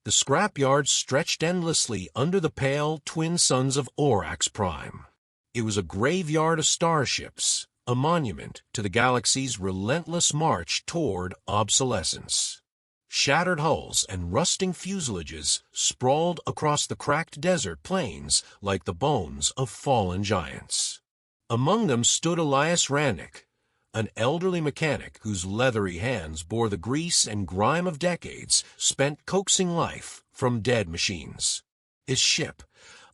The scrapyard stretched endlessly under the pale twin suns of Orax Prime. It was a graveyard of starships, a monument to the galaxy's relentless march toward obsolescence. Shattered hulls and rusting fuselages sprawled across the cracked desert plains like the bones of fallen giants. Among them stood Elias Rannick, an elderly mechanic whose leathery hands bore the grease and grime of decades spent coaxing life from dead machines. His ship,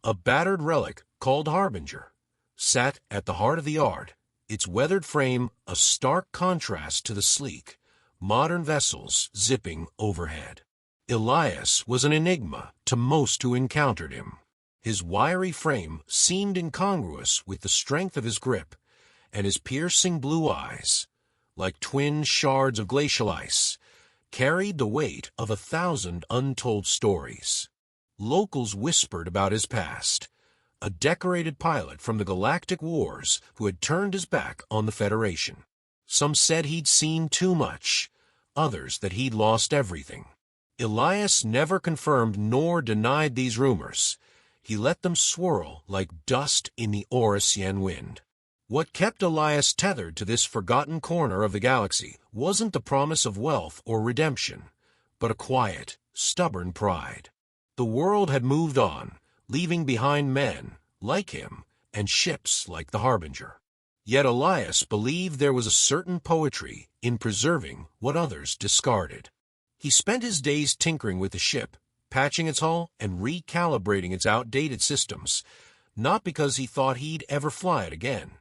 a battered relic called Harbinger, sat at the heart of the yard, its weathered frame a stark contrast to the sleek, modern vessels zipping overhead. Elias was an enigma to most who encountered him. His wiry frame seemed incongruous with the strength of his grip, and his piercing blue eyes, like twin shards of glacial ice, carried the weight of 1,000 untold stories. Locals whispered about his past, a decorated pilot from the galactic wars who had turned his back on the Federation. Some said he'd seen too much, others that he'd lost everything. Elias never confirmed nor denied these rumors. He let them swirl like dust in the Aurasian wind. What kept Elias tethered to this forgotten corner of the galaxy wasn't the promise of wealth or redemption, but a quiet, stubborn pride. The world had moved on, leaving behind men like him and ships like the Harbinger. Yet Elias believed there was a certain poetry in preserving what others discarded. He spent his days tinkering with the ship, patching its hull and recalibrating its outdated systems, not because he thought he'd ever fly it again,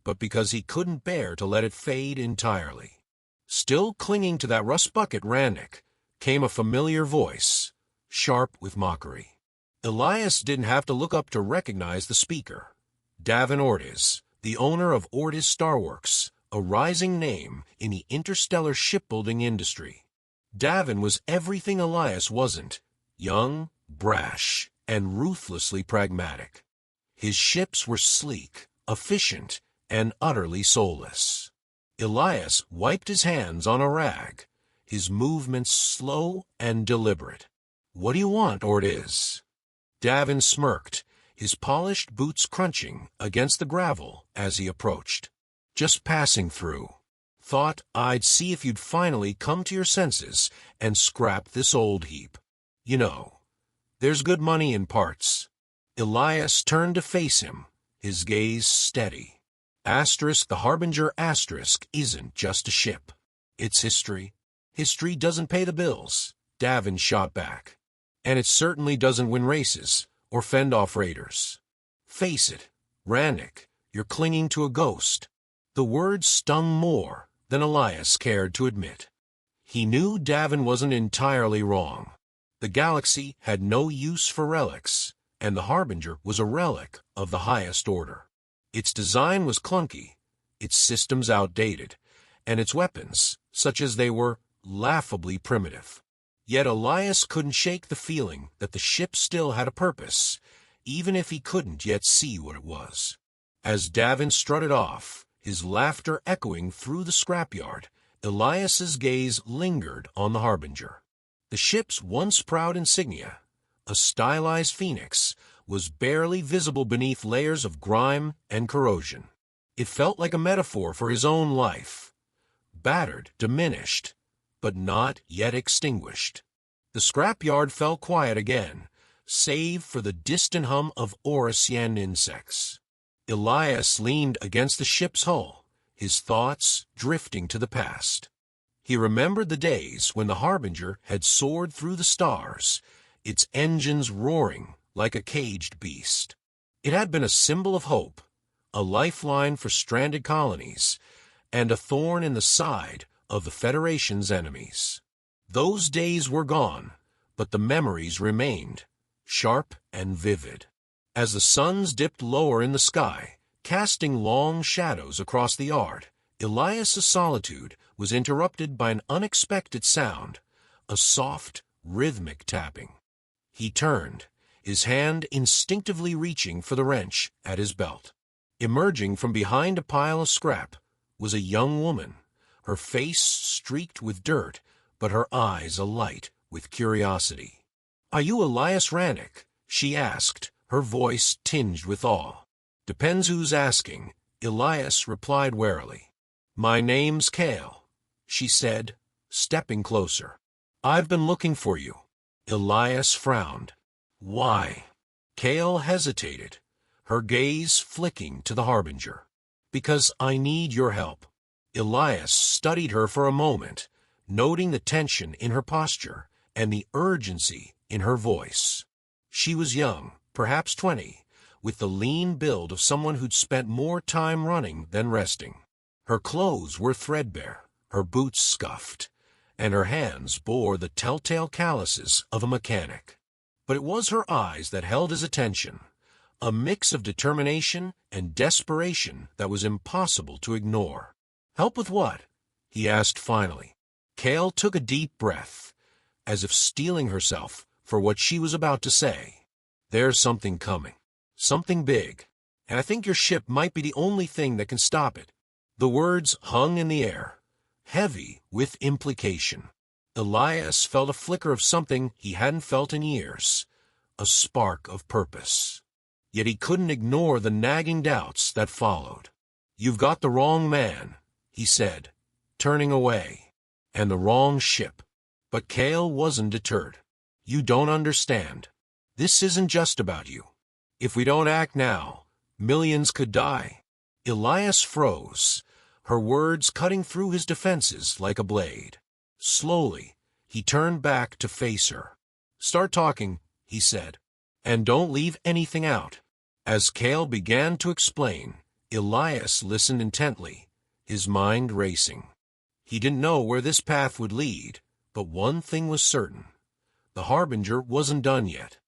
but because he couldn't bear to let it fade entirely. Still clinging to that rust bucket Rannick came a familiar voice, sharp with mockery. Elias didn't have to look up to recognize the speaker. Davin Ortiz, the owner of Ortiz Starworks, a rising name in the interstellar shipbuilding industry. Davin was everything Elias wasn't: young, brash, and ruthlessly pragmatic. His ships were sleek, efficient, and utterly soulless. Elias wiped his hands on a rag, his movements slow and deliberate. "What do you want, Ortiz?" Davin smirked, his polished boots crunching against the gravel as he approached. "Just passing through. Thought I'd see if you'd finally come to your senses and scrap this old heap. You know, there's good money in parts." Elias turned to face him, his gaze steady. The Harbinger isn't just a ship. It's history. History doesn't pay the bills, Davin shot back. And it certainly doesn't win races or fend off raiders. Face it, Rannick, you're clinging to a ghost. The words stung more than Elias cared to admit. He knew Davin wasn't entirely wrong. The galaxy had no use for relics, and the Harbinger was a relic of the highest order. Its design was clunky, its systems outdated, and its weapons, such as they were, laughably primitive. Yet Elias couldn't shake the feeling that the ship still had a purpose, even if he couldn't yet see what it was. As Davin strutted off, his laughter echoing through the scrapyard, Elias's gaze lingered on the Harbinger. The ship's once proud insignia, a stylized phoenix, was barely visible beneath layers of grime and corrosion. It felt like a metaphor for his own life. Battered, diminished, but not yet extinguished. The scrapyard fell quiet again, save for the distant hum of Aurasian insects. Elias leaned against the ship's hull, his thoughts drifting to the past. He remembered the days when the Harbinger had soared through the stars, its engines roaring like a caged beast. It had been a symbol of hope, a lifeline for stranded colonies, and a thorn in the side of the Federation's enemies. Those days were gone, but the memories remained, sharp and vivid. As the suns dipped lower in the sky, casting long shadows across the yard, Elias's solitude was interrupted by an unexpected sound, a soft, rhythmic tapping. He turned, his hand instinctively reaching for the wrench at his belt. Emerging from behind a pile of scrap was a young woman, her face streaked with dirt, but her eyes alight with curiosity. "Are you Elias Rannick?" she asked, her voice tinged with awe. "Depends who's asking," Elias replied warily. "My name's Cale," she said, stepping closer. "I've been looking for you." Elias frowned. "Why?" Cale hesitated, her gaze flicking to the harbinger. "Because I need your help." Elias studied her for a moment, noting the tension in her posture and the urgency in her voice. She was young, perhaps 20, with the lean build of someone who'd spent more time running than resting. Her clothes were threadbare, her boots scuffed, and her hands bore the telltale calluses of a mechanic. But it was her eyes that held his attention, a mix of determination and desperation that was impossible to ignore. "Help with what?" he asked finally. Cale took a deep breath, as if steeling herself for what she was about to say. "There's something coming. Something big. And I think your ship might be the only thing that can stop it." The words hung in the air, heavy with implication. Elias felt a flicker of something he hadn't felt in years, a spark of purpose. Yet he couldn't ignore the nagging doubts that followed. "You've got the wrong man," he said, turning away, "and the wrong ship." But Cale wasn't deterred. "You don't understand. This isn't just about you. If we don't act now, millions could die." Elias froze, her words cutting through his defenses like a blade. Slowly, he turned back to face her. "Start talking," he said, "and don't leave anything out." As Cale began to explain, Elias listened intently, his mind racing. He didn't know where this path would lead, but one thing was certain. The harbinger wasn't done yet.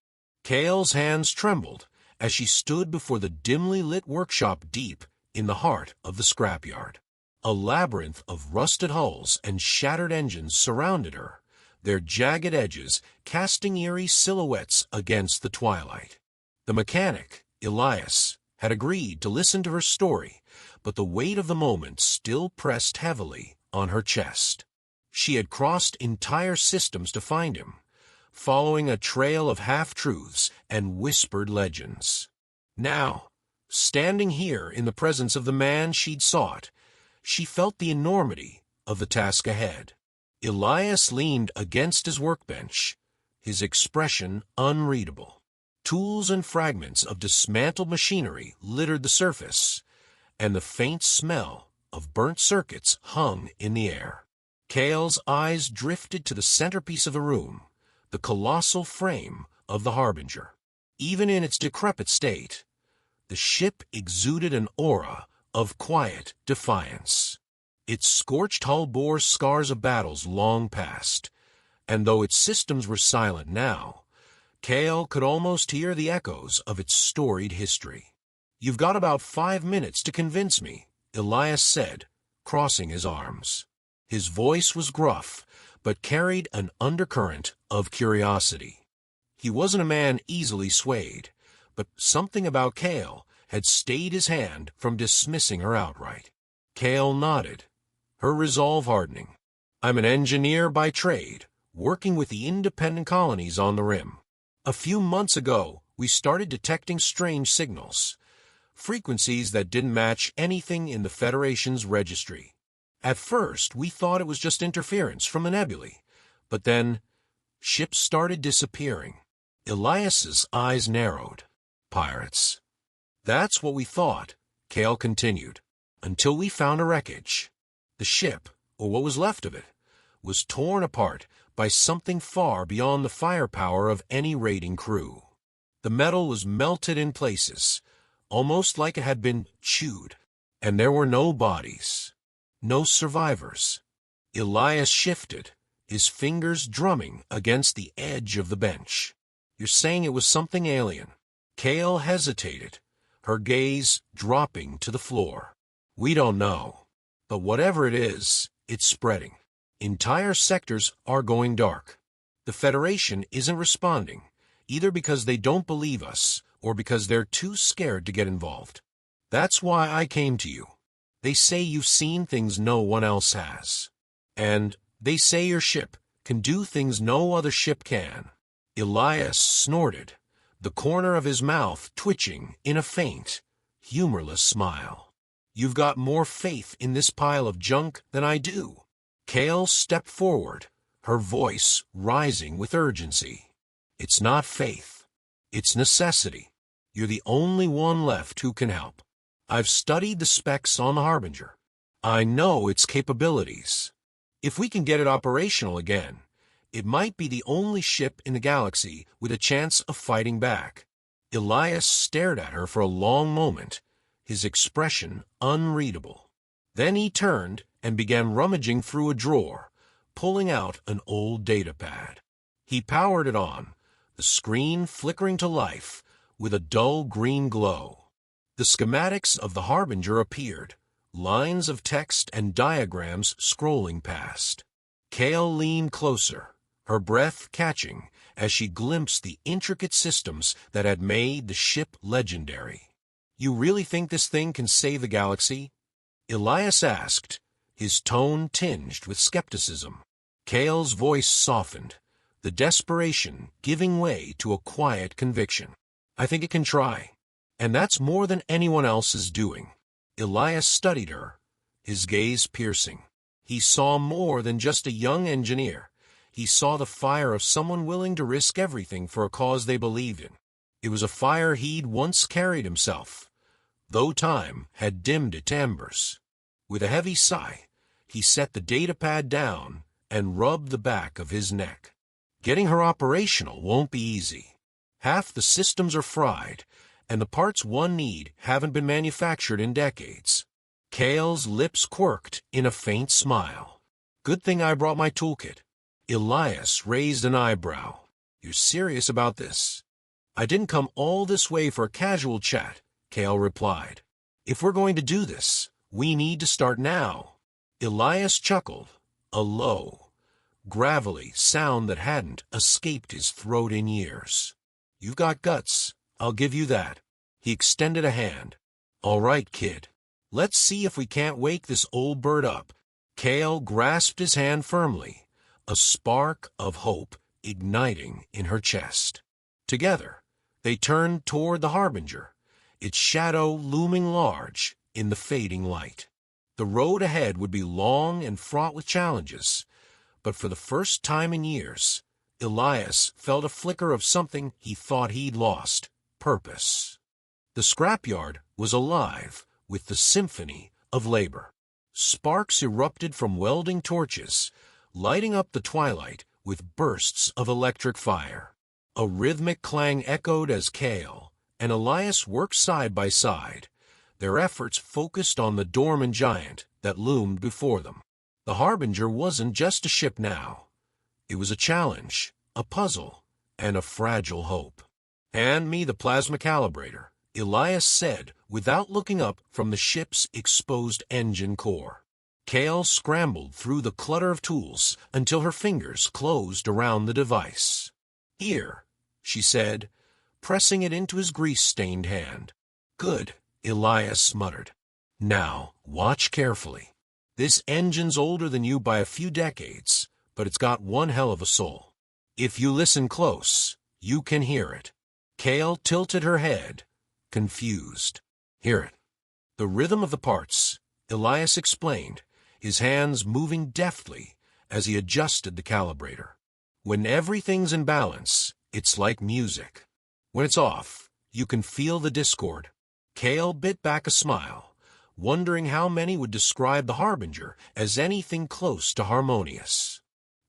Cale's hands trembled as she stood before the dimly lit workshop deep in the heart of the scrapyard. A labyrinth of rusted hulls and shattered engines surrounded her, their jagged edges casting eerie silhouettes against the twilight. The mechanic, Elias, had agreed to listen to her story, but the weight of the moment still pressed heavily on her chest. She had crossed entire systems to find him, following a trail of half-truths and whispered legends. Now, standing here in the presence of the man she'd sought, she felt the enormity of the task ahead. Elias leaned against his workbench, his expression unreadable. Tools and fragments of dismantled machinery littered the surface, and the faint smell of burnt circuits hung in the air. Cale's eyes drifted to the centerpiece of the room, the colossal frame of the harbinger. Even in its decrepit state, the ship exuded an aura of quiet defiance. Its scorched hull bore scars of battles long past, and though its systems were silent now, Cale could almost hear the echoes of its storied history. "You've got about 5 minutes to convince me," Elias said, crossing his arms. His voice was gruff, but carried an undercurrent of curiosity. He wasn't a man easily swayed, but something about Cale had stayed his hand from dismissing her outright. Cale nodded, her resolve hardening. "I'm an engineer by trade, working with the independent colonies on the rim. A few months ago, we started detecting strange signals, frequencies that didn't match anything in the Federation's registry. At first, we thought it was just interference from the nebulae, but then ships started disappearing." Elias's eyes narrowed. "Pirates." "That's what we thought," Cale continued, "until we found a wreckage. The ship, or what was left of it, was torn apart by something far beyond the firepower of any raiding crew. The metal was melted in places, almost like it had been chewed, and there were no bodies, no survivors." Elias shifted, his fingers drumming against the edge of the bench. "You're saying it was something alien?" Cale hesitated, her gaze dropping to the floor. "We don't know. But whatever it is, it's spreading. Entire sectors are going dark. The Federation isn't responding, either because they don't believe us or because they're too scared to get involved. That's why I came to you. They say you've seen things no one else has. And they say your ship can do things no other ship can. Elias snorted, the corner of his mouth twitching in a faint, humorless smile. "You've got more faith in this pile of junk than I do." Kale stepped forward, her voice rising with urgency. "It's not faith. It's necessity. You're the only one left who can help. I've studied the specs on the Harbinger. I know its capabilities. If we can get it operational again, it might be the only ship in the galaxy with a chance of fighting back." Elias stared at her for a long moment, his expression unreadable. Then he turned and began rummaging through a drawer, pulling out an old datapad. He powered it on, the screen flickering to life with a dull green glow. The schematics of the Harbinger appeared, lines of text and diagrams scrolling past. Kale leaned closer, her breath catching as she glimpsed the intricate systems that had made the ship legendary. "You really think this thing can save the galaxy?" Elias asked, his tone tinged with skepticism. Kale's voice softened, the desperation giving way to a quiet conviction. "I think it can try, and that's more than anyone else is doing." Elias studied her, his gaze piercing. He saw more than just a young engineer. He saw the fire of someone willing to risk everything for a cause they believed in. It was a fire he'd once carried himself, though time had dimmed it to embers. With a heavy sigh, he set the datapad down and rubbed the back of his neck. Getting her operational won't be easy. Half the systems are fried, and the parts one need haven't been manufactured in decades. Kale's lips quirked in a faint smile. "Good thing I brought my toolkit." Elias raised an eyebrow. "You're serious about this?" "I didn't come all this way for a casual chat," Kale replied. "If we're going to do this, we need to start now." Elias chuckled, a low, gravelly sound that hadn't escaped his throat in years. "You've got guts, I'll give you that." He extended a hand. "All right, kid. Let's see if we can't wake this old bird up." Kale grasped his hand firmly, a spark of hope igniting in her chest. Together, they turned toward the Harbinger, its shadow looming large in the fading light. The road ahead would be long and fraught with challenges, but for the first time in years, Elias felt a flicker of something he thought he'd lost: purpose. The scrapyard was alive with the symphony of labor. Sparks erupted from welding torches, lighting up the twilight with bursts of electric fire. A rhythmic clang echoed as Kale and Elias worked side by side, their efforts focused on the dormant giant that loomed before them. The Harbinger wasn't just a ship now. It was a challenge, a puzzle, and a fragile hope. "Hand me the plasma calibrator," Elias said without looking up from the ship's exposed engine core. Kale scrambled through the clutter of tools until her fingers closed around the device. "Here," she said, pressing it into his grease-stained hand. "Good," Elias muttered. "Now, watch carefully. This engine's older than you by a few decades, but it's got one hell of a soul. If you listen close, you can hear it." Kale tilted her head, confused. "Hear it." "The rhythm of the parts," Elias explained, his hands moving deftly as he adjusted the calibrator. "When everything's in balance, it's like music. When it's off, you can feel the discord." Kale bit back a smile, wondering how many would describe the Harbinger as anything close to harmonious.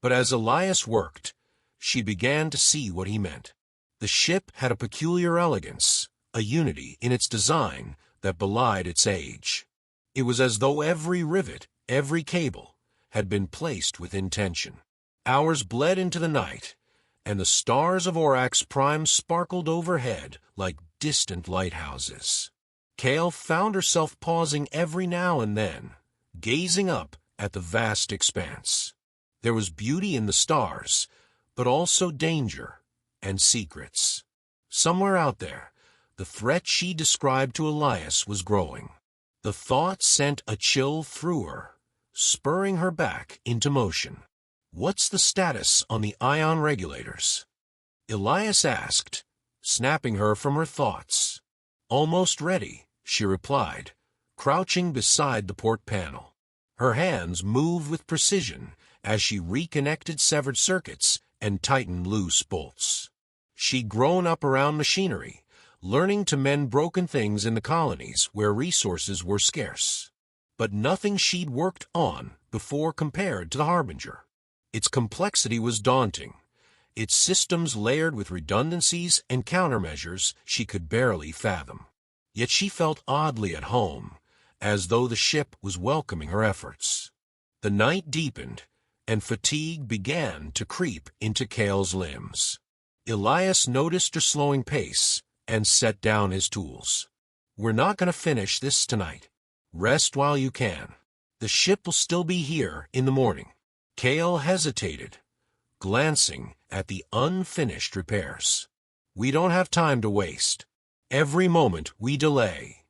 But as Elias worked, she began to see what he meant. The ship had a peculiar elegance, a unity in its design that belied its age. It was as though every rivet, every cable, had been placed with intention. Hours bled into the night, and the stars of Orax Prime sparkled overhead like distant lighthouses. Kale found herself pausing every now and then, gazing up at the vast expanse. There was beauty in the stars, but also danger and secrets. Somewhere out there, the threat she described to Elias was growing. The thought sent a chill through her, spurring her back into motion. "What's the status on the ion regulators?" Elias asked, snapping her from her thoughts. Almost ready, she replied, crouching beside the port panel. Her hands moved with precision as she reconnected severed circuits and tightened loose bolts. She'd grown up around machinery, learning to mend broken things in the colonies where resources were scarce. But nothing she'd worked on before compared to the Harbinger. Its complexity was daunting, its systems layered with redundancies and countermeasures she could barely fathom. Yet she felt oddly at home, as though the ship was welcoming her efforts. The night deepened, and fatigue began to creep into Cale's limbs. Elias noticed her slowing pace and set down his tools. "We're not going to finish this tonight. Rest while you can. The ship will still be here in the morning." Cale hesitated, glancing at the unfinished repairs. "We don't have time to waste. Every moment we delay."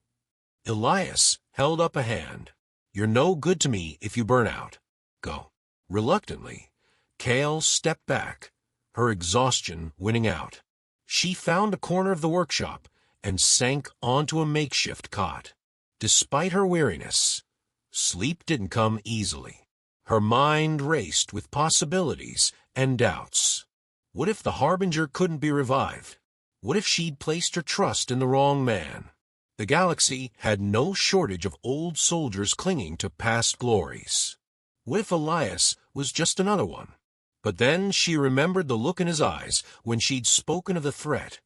Elias held up a hand. "You're no good to me if you burn out. Go." Reluctantly, Cale stepped back, her exhaustion winning out. She found a corner of the workshop and sank onto a makeshift cot. Despite her weariness, sleep didn't come easily. Her mind raced with possibilities and doubts. What if the Harbinger couldn't be revived? What if she'd placed her trust in the wrong man? The galaxy had no shortage of old soldiers clinging to past glories. What if Elias was just another one? But then she remembered the look in his eyes when she'd spoken of the threat,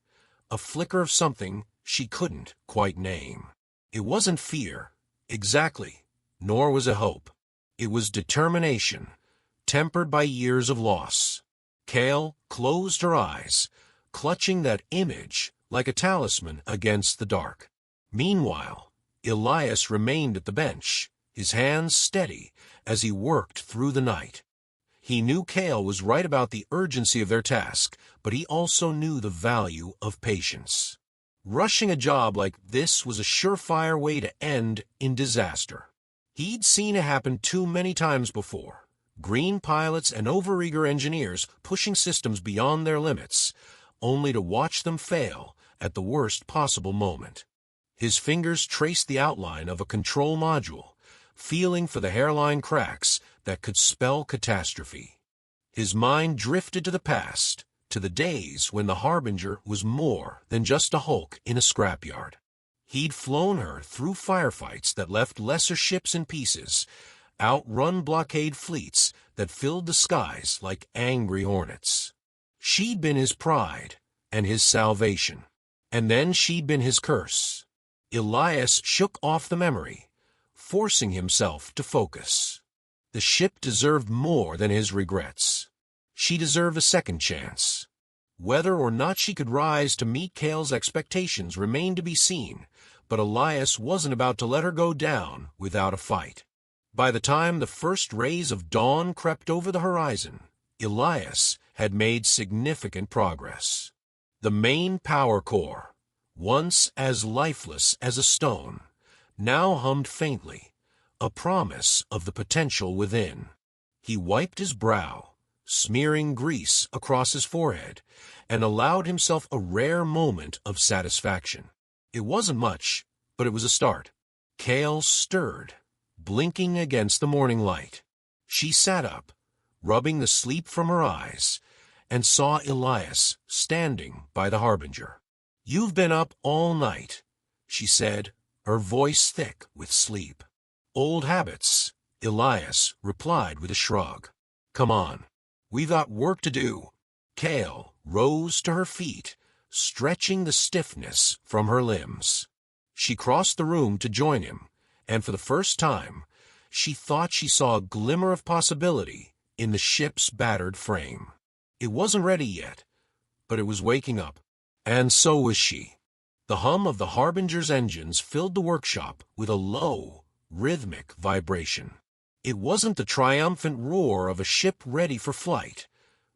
a flicker of something she couldn't quite name. It wasn't fear, exactly, nor was it hope. It was determination, tempered by years of loss. Cale closed her eyes, clutching that image like a talisman against the dark. Meanwhile, Elias remained at the bench, his hands steady as he worked through the night. He knew Cale was right about the urgency of their task, but he also knew the value of patience. Rushing a job like this was a surefire way to end in disaster. He'd seen it happen too many times before. Green pilots and overeager engineers pushing systems beyond their limits, only to watch them fail at the worst possible moment. His fingers traced the outline of a control module, feeling for the hairline cracks that could spell catastrophe. His mind drifted to the past, to the days when the Harbinger was more than just a hulk in a scrapyard. He'd flown her through firefights that left lesser ships in pieces, outrun blockade fleets that filled the skies like angry hornets. She'd been his pride and his salvation, and then she'd been his curse. Elias shook off the memory, forcing himself to focus. The ship deserved more than his regrets. She deserved a second chance. Whether or not she could rise to meet Cale's expectations remained to be seen, but Elias wasn't about to let her go down without a fight. By the time the first rays of dawn crept over the horizon, Elias had made significant progress. The main power core, once as lifeless as a stone, now hummed faintly, a promise of the potential within. He wiped his brow, smearing grease across his forehead, and allowed himself a rare moment of satisfaction. It wasn't much, but it was a start. Cale stirred, blinking against the morning light. She sat up, rubbing the sleep from her eyes, and saw Elias standing by the Harbinger. "You've been up all night," she said, her voice thick with sleep. "Old habits," Elias replied with a shrug. "Come on, we've got work to do." Cale rose to her feet, stretching the stiffness from her limbs. She crossed the room to join him, and for the first time, she thought she saw a glimmer of possibility in the ship's battered frame. It wasn't ready yet, but it was waking up, and so was she. The hum of the Harbinger's engines filled the workshop with a low, rhythmic vibration. It wasn't the triumphant roar of a ship ready for flight,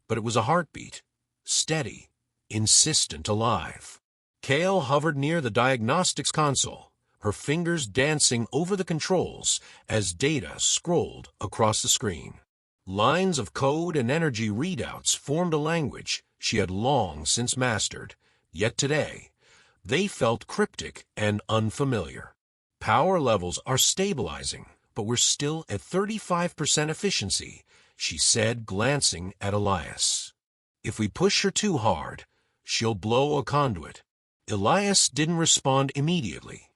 but it was a heartbeat, steady, insistent, alive. Cale hovered near the diagnostics console, her fingers dancing over the controls as data scrolled across the screen. Lines of code and energy readouts formed a language she had long since mastered, yet today, they felt cryptic and unfamiliar. Power levels are stabilizing, but we're still at 35% efficiency, she said, glancing at Elias. If we push her too hard, she'll blow a conduit. Elias didn't respond immediately.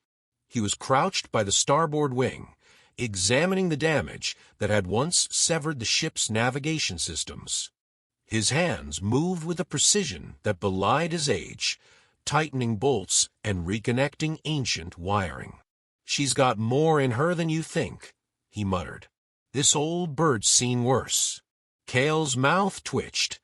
He was crouched by the starboard wing, examining the damage that had once severed the ship's navigation systems. His hands moved with a precision that belied his age, tightening bolts and reconnecting ancient wiring. "She's got more in her than you think," he muttered. "This old bird's seen worse." Cale's mouth twitched,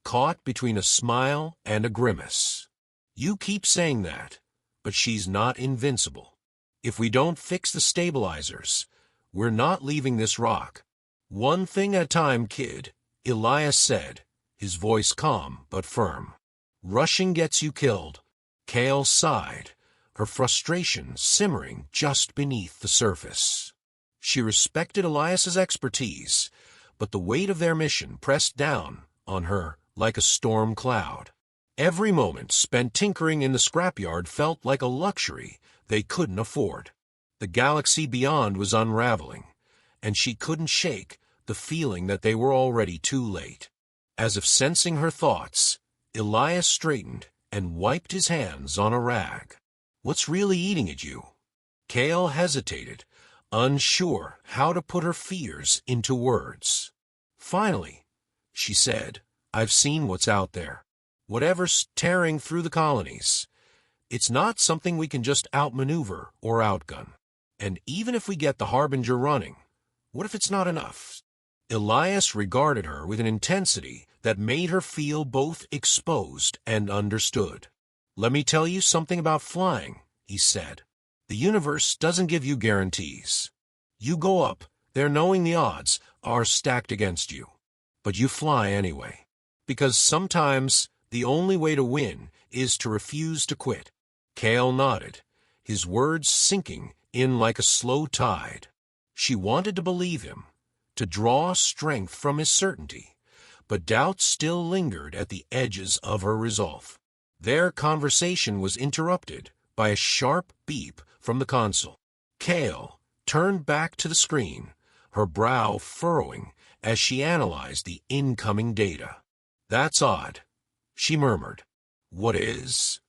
caught between a smile and a grimace. "You keep saying that, but she's not invincible. If we don't fix the stabilizers, we're not leaving this rock." "One thing at a time, kid," Elias said, his voice calm but firm. "Rushing gets you killed." Cale sighed, her frustration simmering just beneath the surface. She respected Elias's expertise, but the weight of their mission pressed down on her like a storm cloud. Every moment spent tinkering in the scrapyard felt like a luxury they couldn't afford. The galaxy beyond was unraveling, and she couldn't shake the feeling that they were already too late. As if sensing her thoughts, Elias straightened and wiped his hands on a rag. "What's really eating at you?" Cale hesitated, unsure how to put her fears into words. Finally, she said, "I've seen what's out there. Whatever's tearing through the colonies. It's not something we can just outmaneuver or outgun. And even if we get the Harbinger running, what if it's not enough?" Elias regarded her with an intensity that made her feel both exposed and understood. "Let me tell you something about flying," he said. "The universe doesn't give you guarantees. You go up there knowing the odds are stacked against you. But you fly anyway. Because sometimes the only way to win is to refuse to quit." Cale nodded, his words sinking in like a slow tide. She wanted to believe him, to draw strength from his certainty, but doubt still lingered at the edges of her resolve. Their conversation was interrupted by a sharp beep from the console. Cale turned back to the screen, her brow furrowing as she analyzed the incoming data. "That's odd," she murmured. "What is?"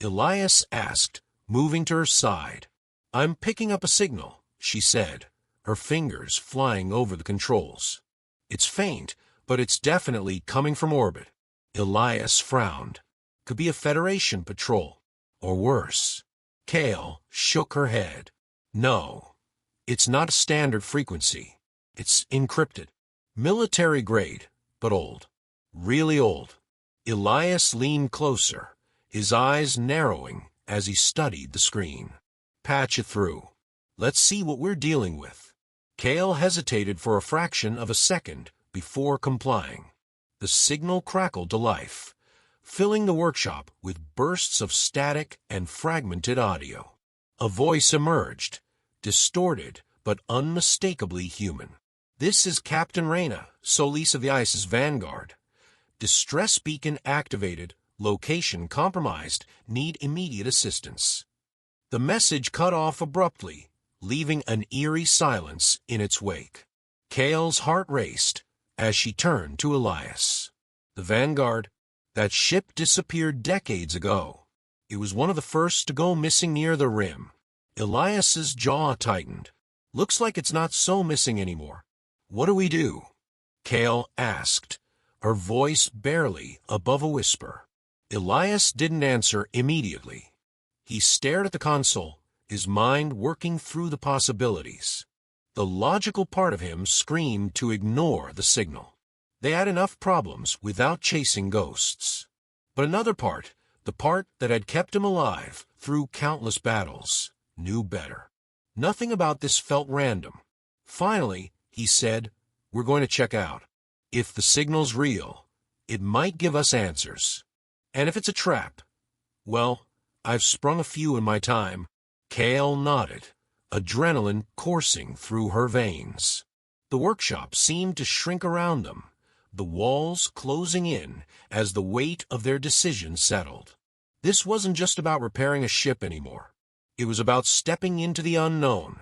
Elias asked, moving to her side. "I'm picking up a signal," she said, her fingers flying over the controls. "It's faint, but it's definitely coming from orbit." Elias frowned. "Could be a Federation patrol. Or worse." Cale shook her head. "No, it's not a standard frequency. It's encrypted. Military grade, but old. Really old." Elias leaned closer, his eyes narrowing as he studied the screen. "Patch it through. Let's see what we're dealing with." Cale hesitated for a fraction of a second before complying. The signal crackled to life, filling the workshop with bursts of static and fragmented audio. A voice emerged, distorted but unmistakably human. "This is Captain Reyna, Solis of the Ice's Vanguard. Distress beacon activated, location compromised, need immediate assistance." The message cut off abruptly, leaving an eerie silence in its wake. Cale's heart raced as she turned to Elias. "The Vanguard? That ship disappeared decades ago. It was one of the first to go missing near the rim." Elias's jaw tightened. "Looks like it's not so missing anymore. What do we do?" Cale asked, her voice barely above a whisper. Elias didn't answer immediately. He stared at the console, his mind working through the possibilities. The logical part of him screamed to ignore the signal. They had enough problems without chasing ghosts. But another part, the part that had kept him alive through countless battles, knew better. Nothing about this felt random. Finally, he said, "We're going to check out. If the signal's real, it might give us answers. And if it's a trap, well, I've sprung a few in my time." Cale nodded, adrenaline coursing through her veins. The workshop seemed to shrink around them, the walls closing in as the weight of their decision settled. This wasn't just about repairing a ship anymore. It was about stepping into the unknown,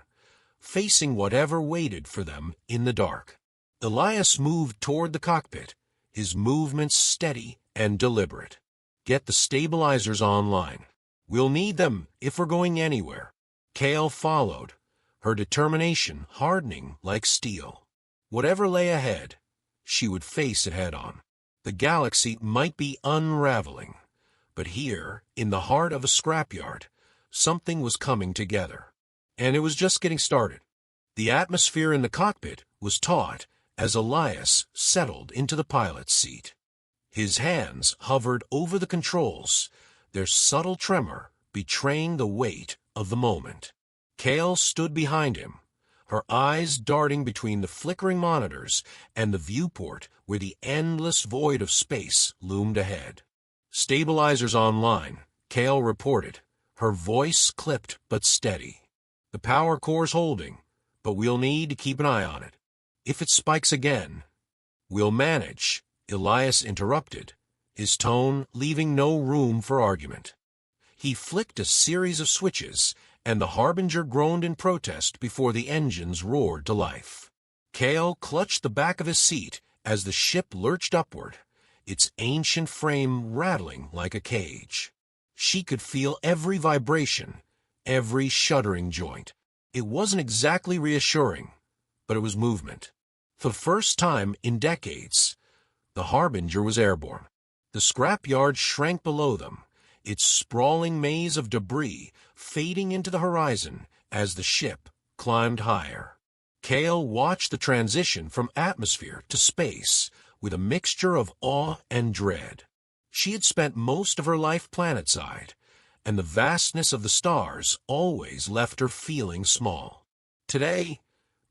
facing whatever waited for them in the dark. Elias moved toward the cockpit, his movements steady and deliberate. "Get the stabilizers online. We'll need them if we're going anywhere." Kale followed, her determination hardening like steel. Whatever lay ahead, she would face it head-on. The galaxy might be unraveling, but here, in the heart of a scrapyard, something was coming together. And it was just getting started. The atmosphere in the cockpit was taut as Elias settled into the pilot's seat. His hands hovered over the controls, their subtle tremor betraying the weight of the moment. Kale stood behind him, her eyes darting between the flickering monitors and the viewport where the endless void of space loomed ahead. "Stabilizers online," Kale reported, her voice clipped but steady. "The power core's holding, but we'll need to keep an eye on it. If it spikes again..." "We'll manage," Elias interrupted, his tone leaving no room for argument. He flicked a series of switches, and the Harbinger groaned in protest before the engines roared to life. Kale clutched the back of his seat as the ship lurched upward, its ancient frame rattling like a cage. She could feel every vibration, every shuddering joint. It wasn't exactly reassuring, but it was movement. For the first time in decades, the Harbinger was airborne. The scrapyard shrank below them, its sprawling maze of debris fading into the horizon as the ship climbed higher. Kale watched the transition from atmosphere to space with a mixture of awe and dread. She had spent most of her life planetside, and the vastness of the stars always left her feeling small. Today,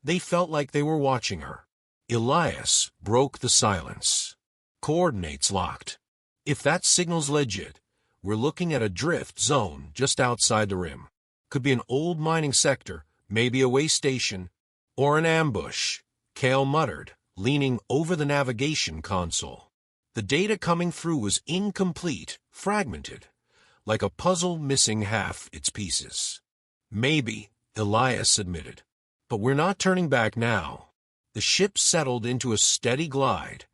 they felt like they were watching her. Elias broke the silence. "Coordinates locked. If that signal's legit, we're looking at a drift zone just outside the rim. Could be an old mining sector, maybe a way station, or an ambush," Kale muttered, leaning over the navigation console. The data coming through was incomplete, fragmented, like a puzzle missing half its pieces. "Maybe," Elias admitted, "but we're not turning back now." The ship settled into a steady glide,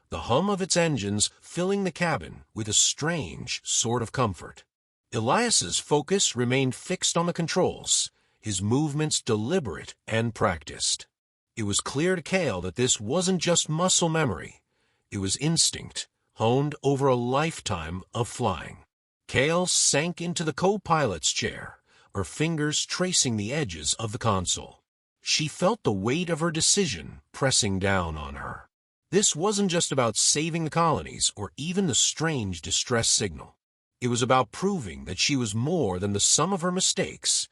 the hum of its engines filling the cabin with a strange sort of comfort. Elias's focus remained fixed on the controls, his movements deliberate and practiced. It was clear to Kale that this wasn't just muscle memory. It was instinct, honed over a lifetime of flying. Kale sank into the co-pilot's chair, her fingers tracing the edges of the console. She felt the weight of her decision pressing down on her. This wasn't just about saving the colonies or even the strange distress signal. It was about proving that she was more than the sum of her mistakes,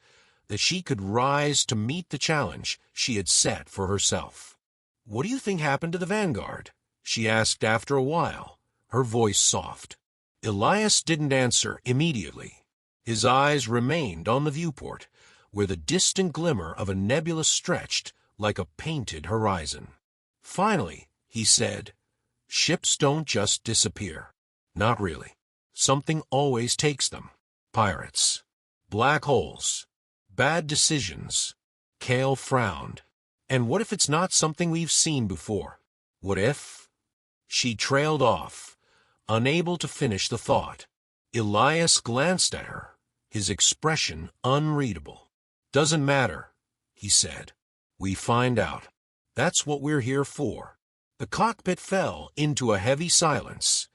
that she could rise to meet the challenge she had set for herself. "What do you think happened to the Vanguard?" she asked after a while, her voice soft. Elias didn't answer immediately. His eyes remained on the viewport, where the distant glimmer of a nebula stretched like a painted horizon. Finally, he said, "Ships don't just disappear. Not really. Something always takes them. Pirates. Black holes. Bad decisions." Kale frowned. "And what if it's not something we've seen before? What if?" She trailed off, unable to finish the thought. Elias glanced at her, his expression unreadable. "Doesn't matter," he said. "We find out. That's what we're here for." The cockpit fell into a heavy silence,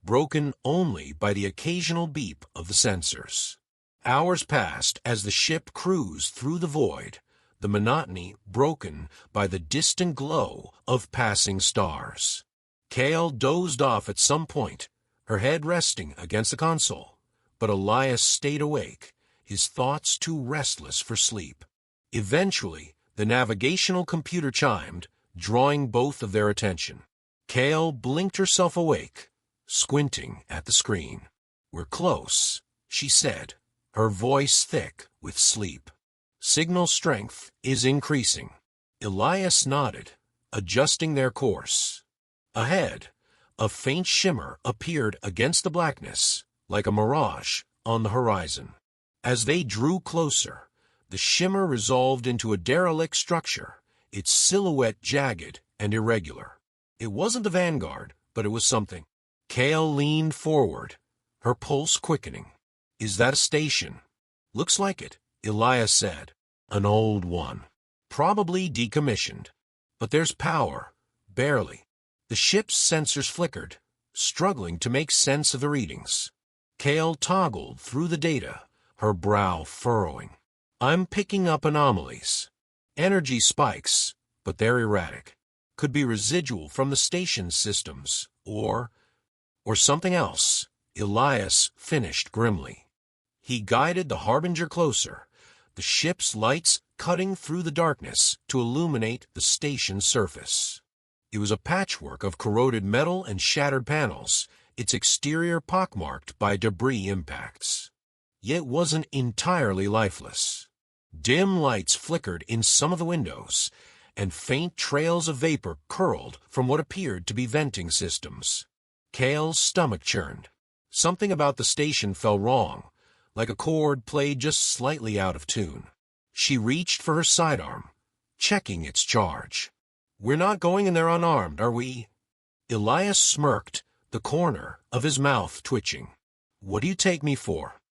broken only by the occasional beep of the sensors. Hours passed as the ship cruised through the void, the monotony broken by the distant glow of passing stars. Kale dozed off at some point, her head resting against the console, but Elias stayed awake, his thoughts too restless for sleep. Eventually, the navigational computer chimed, drawing both of their attention. Kale blinked herself awake, squinting at the screen. "We're close," she said, her voice thick with sleep. "Signal strength is increasing." Elias nodded, adjusting their course. Ahead, a faint shimmer appeared against the blackness, like a mirage on the horizon. As they drew closer, the shimmer resolved into a derelict structure, its silhouette jagged and irregular. It wasn't the Vanguard, but it was something. Kale leaned forward, her pulse quickening. "Is that a station?" "Looks like it," Elias said. "An old one. Probably decommissioned. But there's power. Barely." The ship's sensors flickered, struggling to make sense of the readings. Kale toggled through the data, her brow furrowing. "I'm picking up anomalies. Energy spikes, but they're erratic. Could be residual from the station's systems, or something else," Elias finished grimly. He guided the Harbinger closer, the ship's lights cutting through the darkness to illuminate the station's surface. It was a patchwork of corroded metal and shattered panels, its exterior pockmarked by debris impacts. Yet it wasn't entirely lifeless. Dim lights flickered in some of the windows, and faint trails of vapor curled from what appeared to be venting systems. Kale's stomach churned. Something about the station felt wrong, like a chord played just slightly out of tune. She reached for her sidearm, checking its charge. "We're not going in there unarmed, are we?" Elias smirked, the corner of his mouth twitching. "What do you take me for?"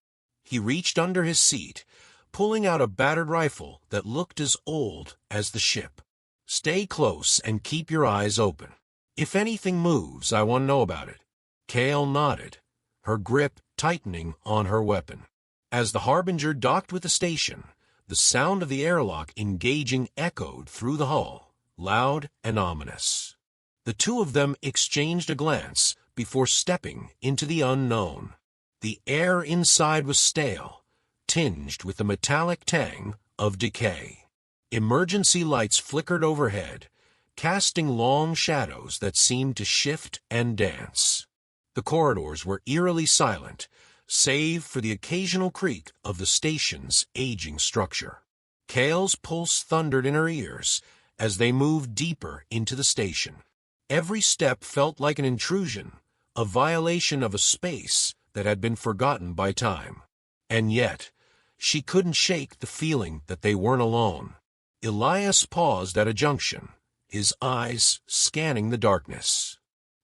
He reached under his seat, pulling out a battered rifle that looked as old as the ship. "Stay close and keep your eyes open. If anything moves, I want to know about it." Kale nodded, her grip tightening on her weapon. As the Harbinger docked with the station, the sound of the airlock engaging echoed through the hull, loud and ominous. The two of them exchanged a glance before stepping into the unknown. The air inside was stale, tinged with the metallic tang of decay. Emergency lights flickered overhead, casting long shadows that seemed to shift and dance. The corridors were eerily silent, save for the occasional creak of the station's aging structure. Kale's pulse thundered in her ears as they moved deeper into the station. Every step felt like an intrusion, a violation of a space that had been forgotten by time. And yet, she couldn't shake the feeling that they weren't alone. Elias paused at a junction, his eyes scanning the darkness.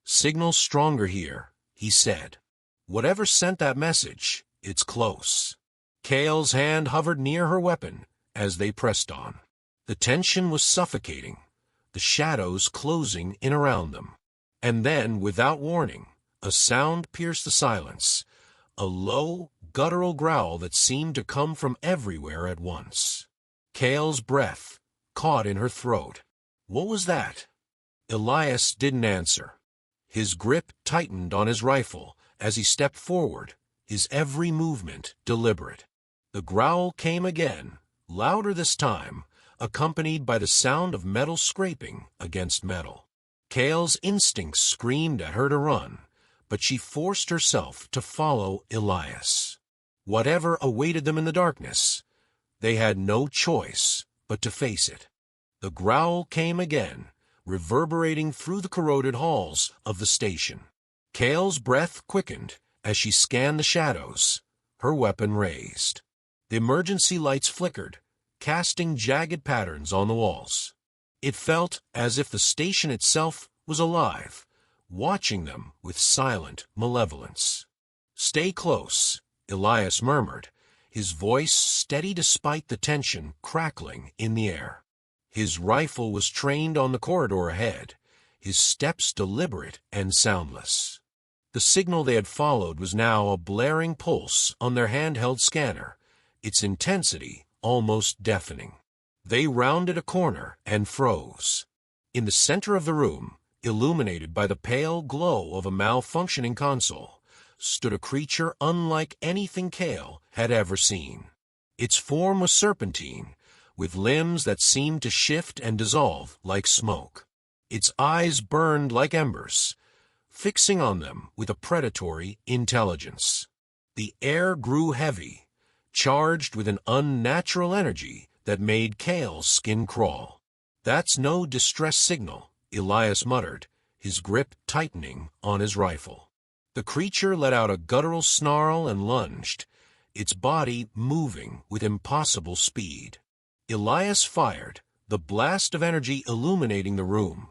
"Signal's stronger here," he said. "Whatever sent that message, it's close." Kale's hand hovered near her weapon as they pressed on. The tension was suffocating, the shadows closing in around them. And then, without warning, a sound pierced the silence, a low, guttural growl that seemed to come from everywhere at once. Kale's breath caught in her throat. What was that? Elias didn't answer. His grip tightened on his rifle as he stepped forward, his every movement deliberate. The growl came again, louder this time, accompanied by the sound of metal scraping against metal. Kale's instincts screamed at her to run, but she forced herself to follow Elias. Whatever awaited them in the darkness, they had no choice but to face it. The growl came again, reverberating through the corroded halls of the station. Kale's breath quickened as she scanned the shadows, her weapon raised. The emergency lights flickered, casting jagged patterns on the walls. It felt as if the station itself was alive, watching them with silent malevolence. "Stay close," Elias murmured, his voice steady despite the tension crackling in the air. His rifle was trained on the corridor ahead, his steps deliberate and soundless. The signal they had followed was now a blaring pulse on their handheld scanner, its intensity almost deafening. They rounded a corner and froze. In the center of the room, illuminated by the pale glow of a malfunctioning console, stood a creature unlike anything Kale had ever seen. Its form was serpentine, with limbs that seemed to shift and dissolve like smoke. Its eyes burned like embers, fixing on them with a predatory intelligence. The air grew heavy, charged with an unnatural energy that made Kale's skin crawl. "That's no distress signal," Elias muttered, his grip tightening on his rifle. The creature let out a guttural snarl and lunged, its body moving with impossible speed. Elias fired, the blast of energy illuminating the room,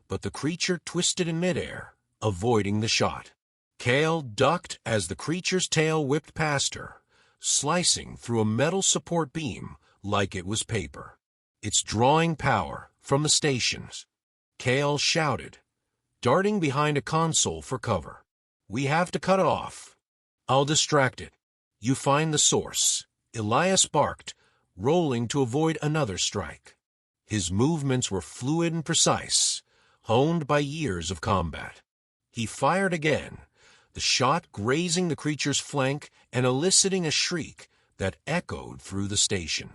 but the creature twisted in midair, avoiding the shot. Kale ducked as the creature's tail whipped past her, slicing through a metal support beam like it was paper. It's drawing power from the stations. Kale shouted, darting behind a console for cover. We have to cut it off. I'll distract it. You find the source. Elias barked, rolling to avoid another strike. His movements were fluid and precise, honed by years of combat. He fired again, the shot grazing the creature's flank and eliciting a shriek that echoed through the station.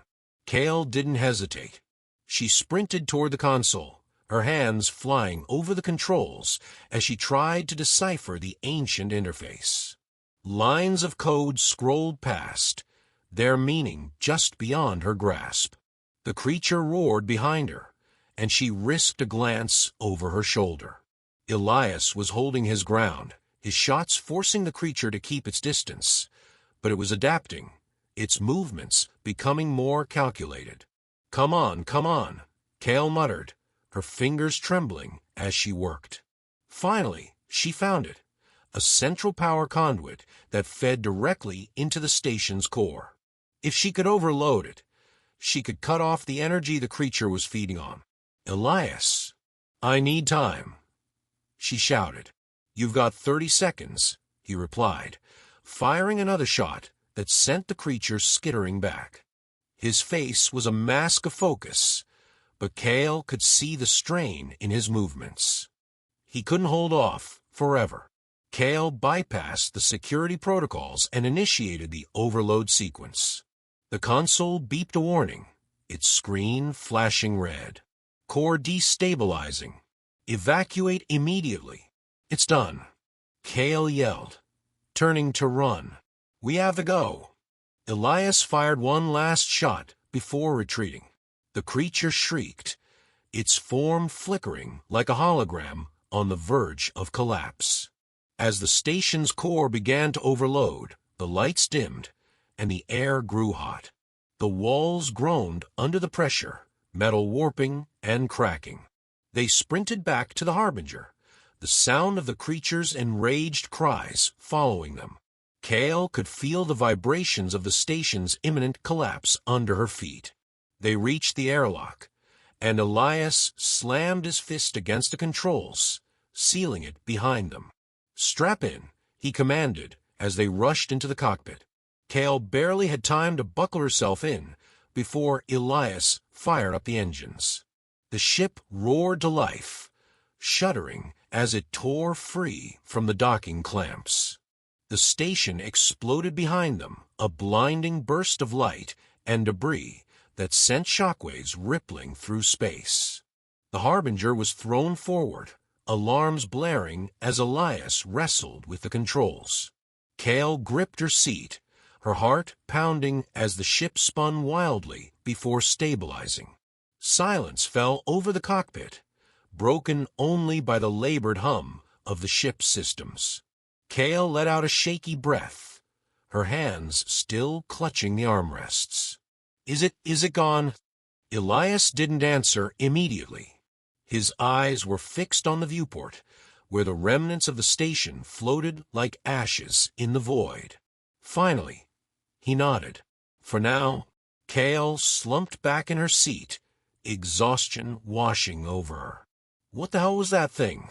Kale didn't hesitate. She sprinted toward the console, her hands flying over the controls as she tried to decipher the ancient interface. Lines of code scrolled past, their meaning just beyond her grasp. The creature roared behind her, and she risked a glance over her shoulder. Elias was holding his ground, his shots forcing the creature to keep its distance, but it was adapting, its movements becoming more calculated. Come on, Kale muttered, her fingers trembling as she worked. Finally, she found it, a central power conduit that fed directly into the station's core. If she could overload it, she could cut off the energy the creature was feeding on. Elias, I need time, she shouted. You've got 30 seconds, he replied, firing another shot that sent the creature skittering back. His face was a mask of focus, but Kale could see the strain in his movements. He couldn't hold off forever. Kale bypassed the security protocols and initiated the overload sequence. The console beeped a warning, its screen flashing red. Core destabilizing. Evacuate immediately. It's done, Kale yelled, turning to run. We have to go. Elias fired one last shot before retreating. The creature shrieked, its form flickering like a hologram on the verge of collapse. As the station's core began to overload, the lights dimmed, and the air grew hot. The walls groaned under the pressure, metal warping and cracking. They sprinted back to the Harbinger, the sound of the creature's enraged cries following them. Kale could feel the vibrations of the station's imminent collapse under her feet. They reached the airlock, and Elias slammed his fist against the controls, sealing it behind them. Strap in, he commanded as they rushed into the cockpit. Kale barely had time to buckle herself in before Elias fired up the engines. The ship roared to life, shuddering as it tore free from the docking clamps. The station exploded behind them, a blinding burst of light and debris that sent shockwaves rippling through space. The Harbinger was thrown forward, alarms blaring as Elias wrestled with the controls. Kale gripped her seat, her heart pounding as the ship spun wildly before stabilizing. Silence fell over the cockpit, broken only by the labored hum of the ship's systems. Kale let out a shaky breath, her hands still clutching the armrests. Is it gone? Elias didn't answer immediately. His eyes were fixed on the viewport, where the remnants of the station floated like ashes in the void. Finally, he nodded. For now, Kale slumped back in her seat, exhaustion washing over her. What the hell was that thing?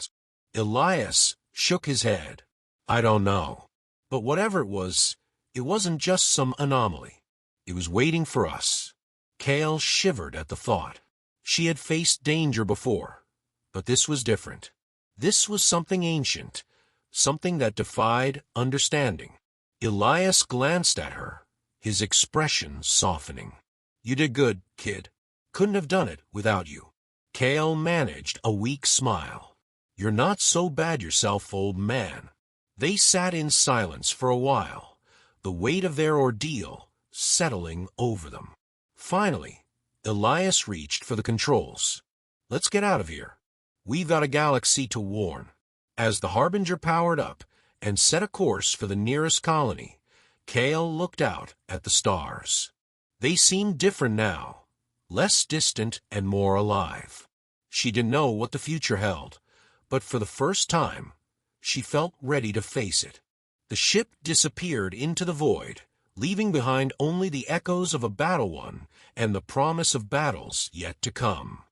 Elias shook his head. I don't know. But whatever it wasn't just some anomaly. It was waiting for us. Kale shivered at the thought. She had faced danger before, but this was different. This was something ancient, something that defied understanding. Elias glanced at her, his expression softening. You did good, kid. Couldn't have done it without you. Kale managed a weak smile. You're not so bad yourself, old man. They sat in silence for a while, the weight of their ordeal settling over them. Finally, Elias reached for the controls. Let's get out of here. We've got a galaxy to warn. As the Harbinger powered up and set a course for the nearest colony, Kale looked out at the stars. They seemed different now, less distant and more alive. She didn't know what the future held, but for the first time, she felt ready to face it. The ship disappeared into the void, leaving behind only the echoes of a battle won and the promise of battles yet to come.